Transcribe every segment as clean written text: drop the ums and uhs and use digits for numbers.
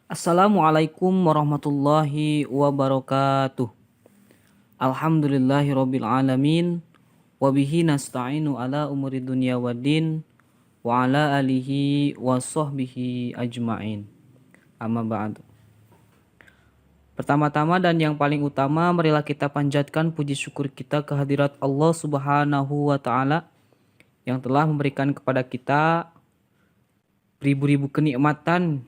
Assalamualaikum warahmatullahi wabarakatuh. Alhamdulillahirabbil alamin wa bihi nasta'inu ala umuri dunya waddin wa ala alihi wa sahbihi ajmain. Amma ba'du. Pertama-tama dan yang paling utama, marilah kita panjatkan puji syukur kita kehadirat Allah Subhanahu wa taala yang telah memberikan kepada kita ribu-ribu kenikmatan,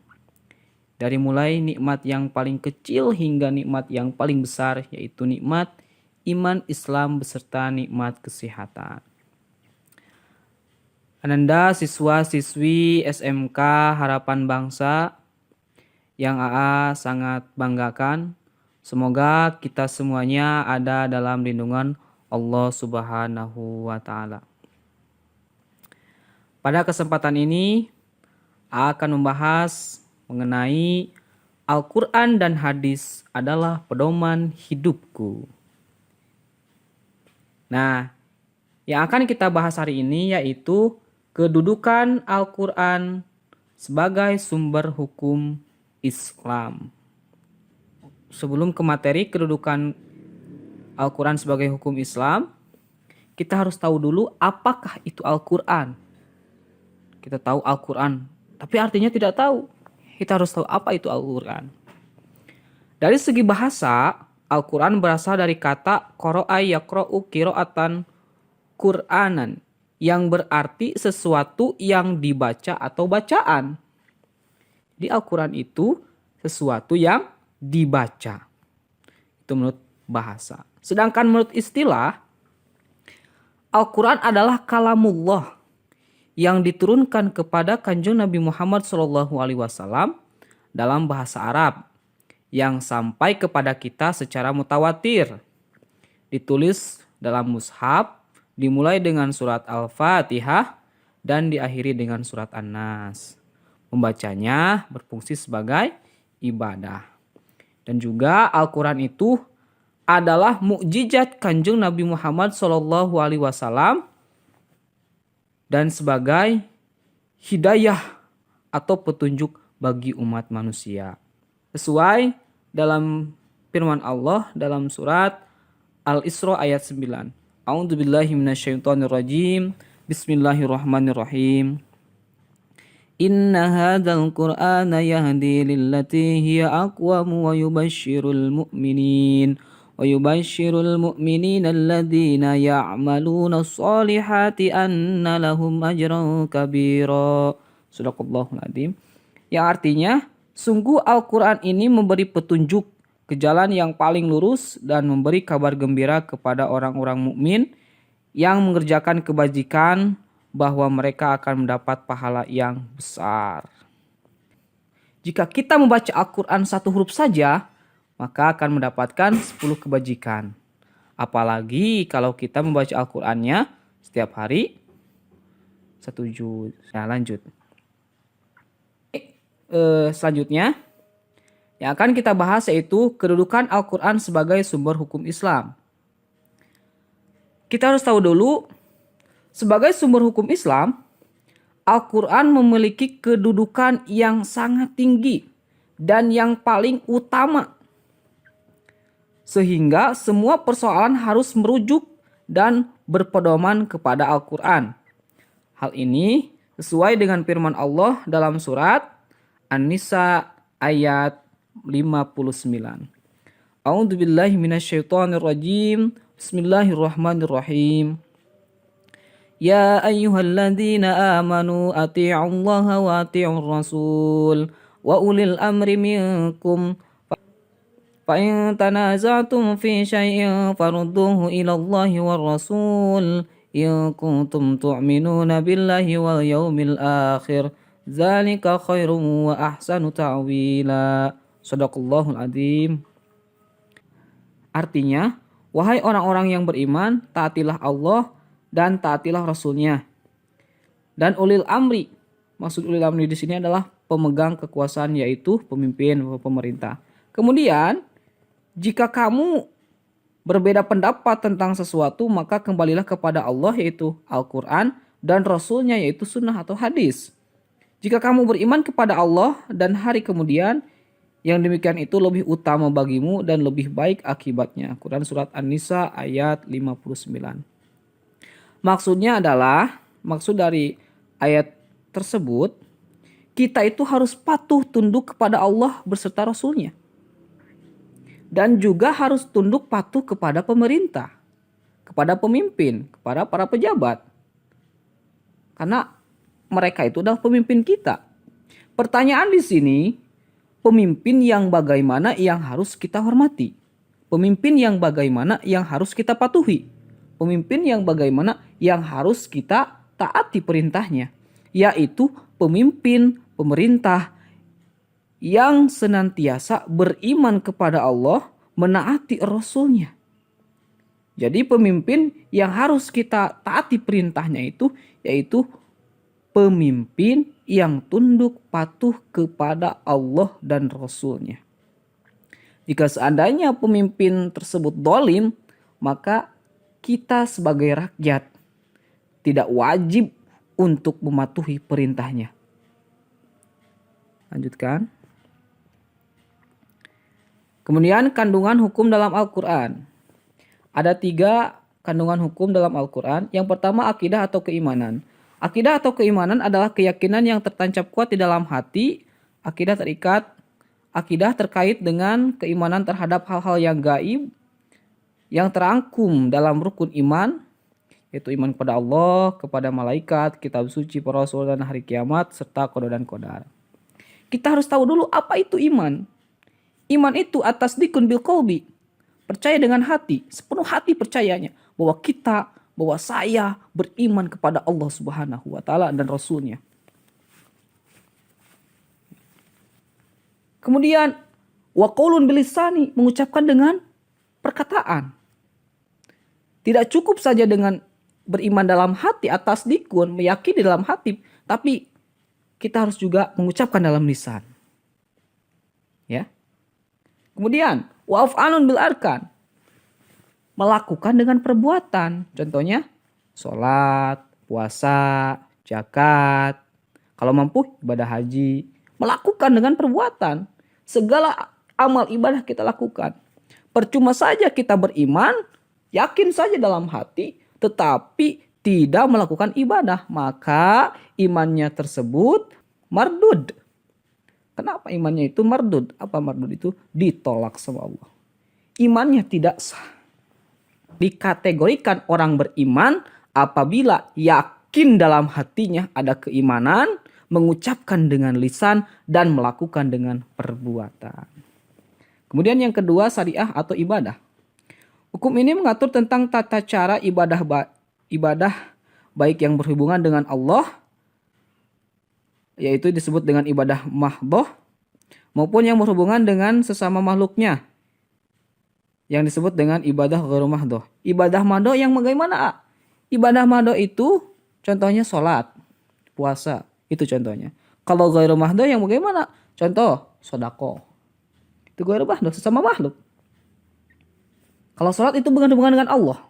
dari mulai nikmat yang paling kecil hingga nikmat yang paling besar, yaitu nikmat iman Islam beserta nikmat kesehatan. Ananda siswa-siswi SMK Harapan Bangsa yang AA sangat banggakan, semoga kita semuanya ada dalam lindungan Allah Subhanahu wa taala. Pada kesempatan ini AA akan membahas mengenai Al-Quran dan hadis adalah pedoman hidupku. Nah, yang akan kita bahas hari ini yaitu kedudukan Al-Quran sebagai sumber hukum Islam. Sebelum ke materi kedudukan Al-Quran sebagai hukum Islam, kita harus tahu dulu apakah itu Al-Quran. Kita tahu Al-Quran, tapi artinya tidak tahu. Kita harus tahu apa itu Al-Quran. Dari segi bahasa, Al-Quran berasal dari kata qara'a yaqra'u qira'atan Qur'anan, yang berarti sesuatu yang dibaca atau bacaan. Jadi Al-Quran itu sesuatu yang dibaca. Itu menurut bahasa. Sedangkan menurut istilah, Al-Quran adalah kalamullah yang diturunkan kepada Kanjeng Nabi Muhammad SAW dalam bahasa Arab, yang sampai kepada kita secara mutawatir. Ditulis dalam mushaf, dimulai dengan surat Al-Fatihah dan diakhiri dengan surat An-Nas. Membacanya berfungsi sebagai ibadah. Dan juga Al-Quran itu adalah mukjizat Kanjeng Nabi Muhammad SAW dan sebagai hidayah atau petunjuk bagi umat manusia. Sesuai dalam firman Allah dalam surat Al-Isra ayat 9. A'udzubillahi minasyaitonirrajim. Bismillahirrahmanirrahim. Inna hadzal Qur'ana yahdi lillati hiya aqwam wa yubashshirul mu'minin alladzina ya'maluna sholihati anna lahum ajran kabira. Shadaqallahul adzim. Yang artinya, sungguh Al-Quran ini memberi petunjuk ke jalan yang paling lurus dan memberi kabar gembira kepada orang-orang mukmin yang mengerjakan kebajikan bahwa mereka akan mendapat pahala yang besar. Jika kita membaca Al-Quran satu huruf saja, maka akan mendapatkan 10 kebajikan. Apalagi kalau kita membaca Al-Qurannya setiap hari 1 juz. Nah, lanjut. Selanjutnya yang akan kita bahas yaitu kedudukan Al-Quran sebagai sumber hukum Islam. Kita harus tahu dulu, sebagai sumber hukum Islam, Al-Quran memiliki kedudukan yang sangat tinggi dan yang paling utama, sehingga semua persoalan harus merujuk dan berpedoman kepada Al-Quran. Hal ini sesuai dengan firman Allah dalam surat An-Nisa ayat 59. A'udzubillahi minasyaitonirrajim. Bismillahirrahmanirrahim. Ya ayyuhalladzina amanu ati'ullaha wa ati'ur rasul wa ulil amri minkum فإن تنازعتم في شيء فردوه إلى الله والرسول إن كنتم تؤمنون بالله واليوم الآخر ذلك خير وأحسن تأويلا. Shadaqallahul adzim. Artinya, wahai orang-orang yang beriman, taatilah Allah dan taatilah Rasulnya. Dan ulil amri, maksud ulil amri di sini adalah pemegang kekuasaan, yaitu pemimpin atau pemerintah. Kemudian, jika kamu berbeda pendapat tentang sesuatu, maka kembalilah kepada Allah, yaitu Al-Quran, dan Rasulnya, yaitu sunnah atau hadis. Jika kamu beriman kepada Allah dan hari kemudian, Yang demikian itu lebih utama bagimu dan lebih baik akibatnya. Quran surat An-Nisa ayat 59. Maksudnya adalah, maksud dari ayat tersebut, kita itu harus patuh tunduk kepada Allah beserta Rasulnya. Dan juga harus tunduk patuh kepada pemerintah, kepada pemimpin, kepada para pejabat. Karena mereka itu adalah pemimpin kita. Pertanyaan di sini, pemimpin yang bagaimana yang harus kita hormati? Pemimpin yang bagaimana yang harus kita patuhi? Pemimpin yang bagaimana yang harus kita taati perintahnya? Yaitu pemimpin pemerintah yang senantiasa beriman kepada Allah, menaati Rasulnya. Jadi pemimpin yang harus kita taati perintahnya itu yaitu pemimpin yang tunduk patuh kepada Allah dan Rasulnya. Jika seandainya pemimpin tersebut dolim, maka kita sebagai rakyat tidak wajib untuk mematuhi perintahnya. Lanjutkan. Kemudian kandungan hukum dalam Al-Quran. Ada 3 kandungan hukum dalam Al-Quran. Yang pertama akidah atau keimanan. Akidah atau keimanan adalah keyakinan yang tertancap kuat di dalam hati. Akidah terkait dengan keimanan terhadap hal-hal yang gaib, yang terangkum dalam rukun iman, yaitu iman kepada Allah, kepada malaikat, kitab suci, para rasul, dan hari kiamat, serta qada dan qadar. Kita harus tahu dulu apa itu iman. Iman itu atas dikun bil qalbi, percaya dengan hati, sepenuh hati percayanya bahwa saya beriman kepada Allah Subhanahu wa taala dan Rasulnya. Kemudian wa qaulun bilisani, mengucapkan dengan perkataan. Tidak cukup saja dengan beriman dalam hati atas dikun, meyakini dalam hati, tapi kita harus juga mengucapkan dalam lisan. Ya. Kemudian wa af'alun bil arkan, melakukan dengan perbuatan. Contohnya sholat, puasa, zakat. Kalau mampu ibadah haji. Melakukan dengan perbuatan. Segala amal ibadah kita lakukan. Percuma saja kita beriman, yakin saja dalam hati, tetapi tidak melakukan ibadah. Maka imannya tersebut mardud. Kenapa imannya itu mardud? Apa mardud itu? Ditolak sama Allah. Imannya tidak sah. Dikategorikan orang beriman apabila yakin dalam hatinya ada keimanan, mengucapkan dengan lisan, dan melakukan dengan perbuatan. Kemudian yang kedua, syariah atau ibadah. Hukum ini mengatur tentang tata cara ibadah baik yang berhubungan dengan Allah, yaitu disebut dengan ibadah mahdhah, maupun yang berhubungan dengan sesama makhluknya, yang disebut dengan ibadah ghairu mahdhah. Ibadah mahdhah yang bagaimana? Ibadah mahdhah itu contohnya sholat, puasa, itu contohnya. Kalau ghairu mahdhah yang bagaimana? Contoh, sedekah. Itu ghairu mahdhah, sesama makhluk. Kalau sholat itu berhubungan dengan Allah,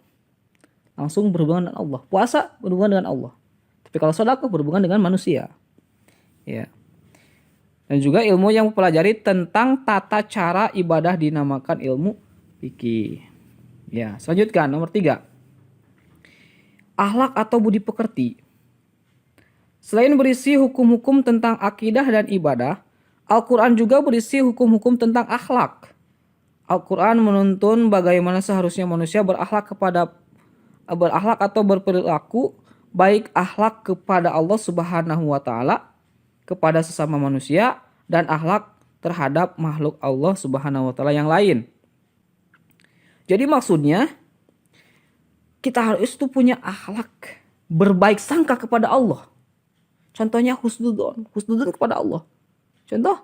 langsung berhubungan dengan Allah. Puasa berhubungan dengan Allah. Tapi kalau sedekah berhubungan dengan manusia. Ya. Dan juga ilmu yang mempelajari tentang tata cara ibadah dinamakan ilmu fikih. Ya, selanjutkan nomor 3. Akhlak atau budi pekerti. Selain berisi hukum-hukum tentang akidah dan ibadah, Al-Quran juga berisi hukum-hukum tentang akhlak. Al-Quran menuntun bagaimana seharusnya manusia berakhlak atau berperilaku, baik akhlak kepada Allah Subhanahu wa taala, kepada sesama manusia, dan akhlak terhadap makhluk Allah Subhanahu wa taala yang lain. Jadi maksudnya kita harus itu punya akhlak berbaik sangka kepada Allah. Contohnya husnudzon kepada Allah. Contoh,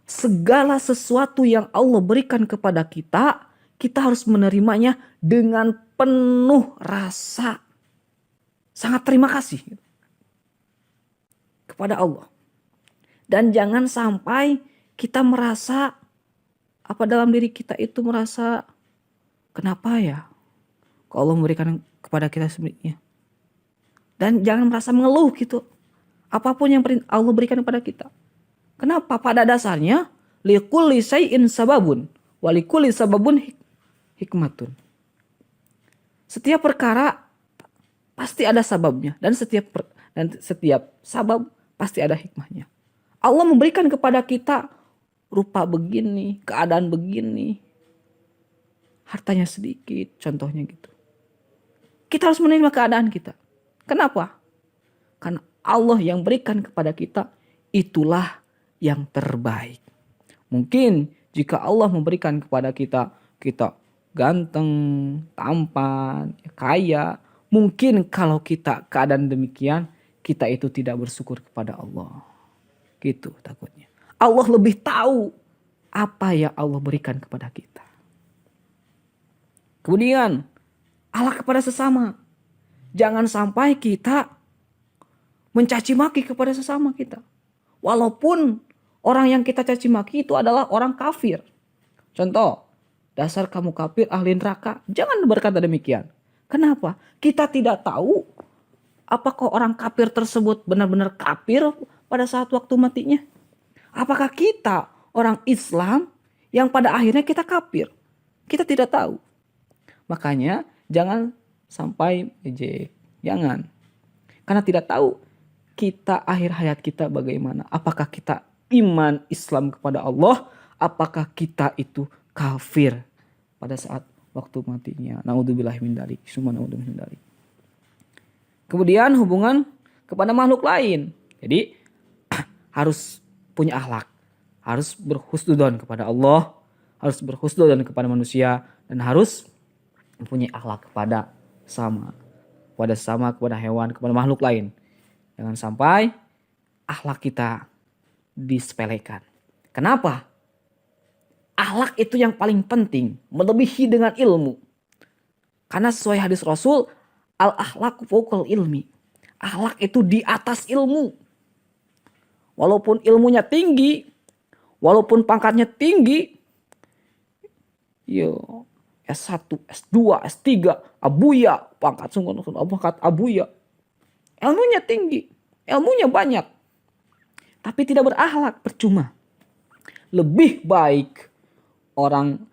segala sesuatu yang Allah berikan kepada kita, kita harus menerimanya dengan penuh rasa sangat terima kasih kepada Allah. Dan jangan sampai kita merasa dalam diri kita itu merasa, kenapa ya kok Allah memberikan kepada kita sebenarnya. Dan jangan merasa mengeluh gitu. Apapun yang Allah berikan kepada kita. Kenapa? Pada dasarnya likulli syai'in sababun wa likulli sababun hikmatun. Setiap perkara pasti ada sababnya dan setiap sabab pasti ada hikmahnya. Allah memberikan kepada kita rupa begini, keadaan begini, hartanya sedikit, contohnya gitu. Kita harus menerima keadaan kita. Kenapa? Karena Allah yang berikan kepada kita itulah yang terbaik. Mungkin jika Allah memberikan kepada kita ganteng, tampan, kaya, mungkin kalau kita keadaan demikian, kita itu tidak bersyukur kepada Allah. Gitu takutnya. Allah lebih tahu apa yang Allah berikan kepada kita. Kemudian, akhlak kepada sesama. Jangan sampai kita mencaci maki kepada sesama kita. Walaupun orang yang kita caci maki itu adalah orang kafir. Contoh, dasar kamu kafir, ahli neraka. Jangan berkata demikian. Kenapa? Kita tidak tahu apakah orang kafir tersebut benar-benar kafir pada saat waktu matinya. Apakah kita orang Islam yang pada akhirnya kita kafir? Kita tidak tahu. Makanya jangan sampai ejek. Jangan. Karena tidak tahu kita akhir hayat kita bagaimana. Apakah kita iman Islam kepada Allah? Apakah kita itu kafir pada saat waktu matinya? Naudzubillahi min dzalik. Summa naudzubillahi min dzalik. Kemudian hubungan kepada makhluk lain. Jadi harus punya akhlak. Harus berhusnudzon kepada Allah. Harus berhusnudzon kepada manusia. Dan harus mempunyai akhlak kepada kepada hewan, kepada makhluk lain. Jangan sampai akhlak kita disepelekan. Kenapa? Akhlak itu yang paling penting, melebihi dengan ilmu. Karena sesuai hadis Rasul, al-akhlaqu fawqal ilmi. Akhlak itu di atas ilmu. Walaupun ilmunya tinggi, walaupun pangkatnya tinggi, S1, S2, S3, abuya, pangkat abuya. Ilmunya tinggi, ilmunya banyak. Tapi tidak berakhlak, percuma. Lebih baik orang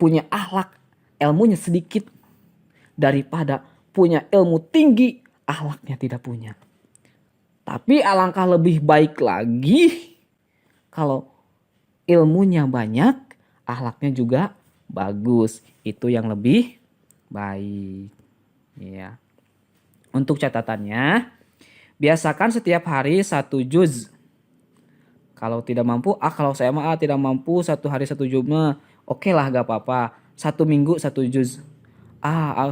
punya akhlak, ilmunya sedikit, daripada punya ilmu tinggi, akhlaknya tidak punya. Tapi alangkah lebih baik lagi kalau ilmunya banyak, akhlaknya juga bagus. Itu yang lebih baik. Ya. Untuk catatannya, biasakan setiap hari 1 juz. Kalau tidak mampu, kalau saya tidak mampu 1 hari 1 juz mah, oke lah gak apa-apa. 1 minggu 1 juz.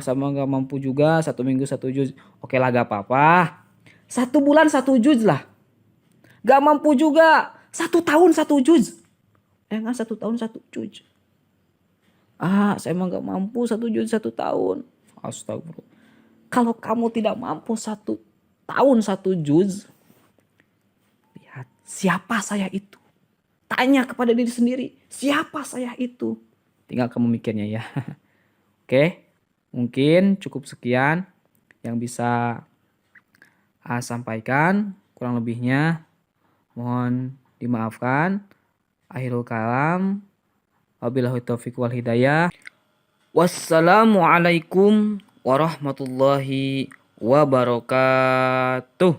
Sama gak mampu juga 1 minggu 1 juz. Oke lah gak apa-apa. 1 bulan 1 juz lah. Gak mampu juga 1 tahun 1 juz. 1 tahun 1 juz. Saya emang gak mampu 1 juz 1 tahun. Astagfirullah. Kalau kamu tidak mampu 1 tahun 1 juz, lihat siapa saya itu. Tanya kepada diri sendiri, siapa saya itu. Tinggal kamu mikirnya ya. Oke, mungkin cukup sekian yang bisa sampaikan. Kurang lebihnya mohon dimaafkan. Akhirul kalam. Wabillahi taufiq wal hidayah. Wassalamualaikum warahmatullahi wabarakatuh.